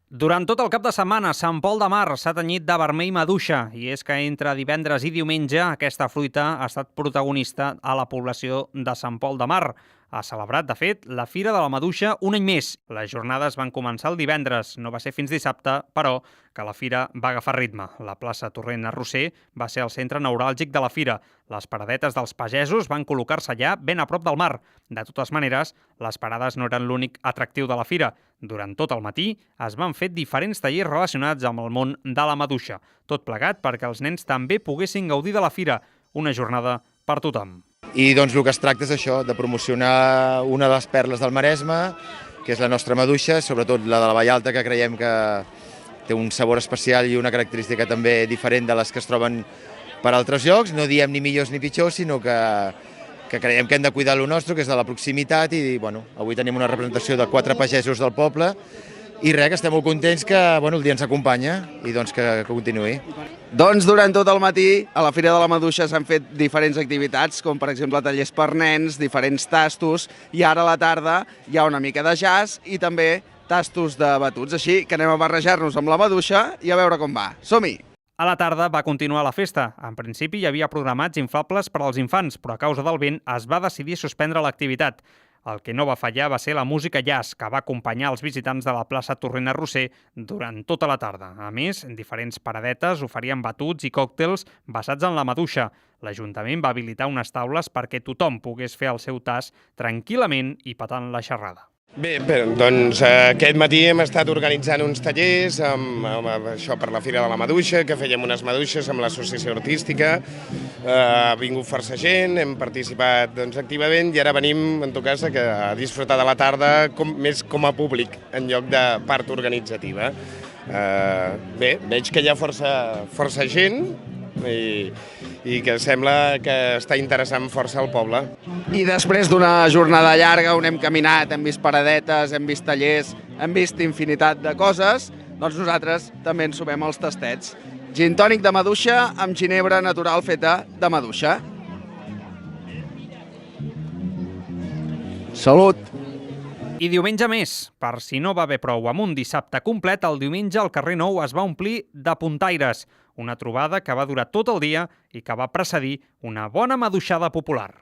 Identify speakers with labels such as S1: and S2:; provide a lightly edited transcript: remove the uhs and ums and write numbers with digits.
S1: Durant tot el cap de setmana, Sant Pol de Mar s'ha tenyit de vermell maduixa i és que entre divendres i diumenge aquesta fruita ha estat protagonista a la població de Sant Pol de Mar. Ha celebrat, de fet, la Fira de la Maduixa un any més. Les jornades van començar el divendres, no va ser fins dissabte, però que la fira va agafar ritme. La plaça Torrent Arrosser va ser el centre neuràlgic de la fira. Les paradetes dels pagesos van col·locar-se allà ben a prop del mar. De totes maneres, les parades no eren l'únic atractiu de la fira. Durant tot el matí es van fer diferents tallers relacionats amb el món de la maduixa. Tot plegat perquè els nens també poguessin gaudir de la fira. Una jornada per tothom.
S2: I doncs el que es tracta és això, de promocionar una de les perles del Maresme, que és la nostra maduixa, sobretot la de la Vallalta, que creiem que té un sabor especial i una característica també diferent de les que es troben per altres llocs. No diem ni millors ni pitjors, sinó que creiem que hem de cuidar el nostre, que és de la proximitat, i bueno, avui tenim una representació de 4 pagesos del poble, i res, que estem molt contents que el dia ens acompanya i doncs que continuï.
S3: Doncs durant tot el matí a la Fira de la Maduixa s'han fet diferents activitats, com per exemple tallers per nens, diferents tastos, i ara a la tarda hi ha una mica de jazz i també tastos de batuts. Així que anem a barrejar-nos amb la maduixa i a veure com va. Som-hi!
S1: A la tarda va continuar la festa. En principi hi havia programats inflables per als infants, però a causa del vent es va decidir suspendre l'activitat. El que no va fallar va ser la música jazz, que va acompanyar els visitants de la plaça Torrent Arrosser durant tota la tarda. A més, diferents paradetes oferien batuts i còctels basats en la maduixa. L'Ajuntament va habilitar unes taules perquè tothom pogués fer el seu tast tranquil·lament i petant la xerrada.
S4: Bé, doncs aquest matí hem estat organitzant uns tallers amb això per la Fira de la Maduixa, que fèiem unes maduixes amb l'associació artística. Ha vingut força gent, hem participat activament i ara venim, en tot cas, a disfrutar de la tarda més com a públic en lloc de part organitzativa. Bé, veig que hi ha força gent i que sembla que està interessant força al poble.
S3: I després d'una jornada llarga on hem caminat, hem vist paradetes, hem vist tallers, hem vist infinitat de coses, doncs nosaltres també ens sumem als tastets. Gin tònic de maduixa amb ginebra natural feta de maduixa. Salut!
S1: I diumenge més. Per si no va bé prou amb un dissabte complet, el diumenge el carrer Nou es va omplir de puntaires. Una trobada que va durar tot el dia i que va precedir una bona maduixada popular.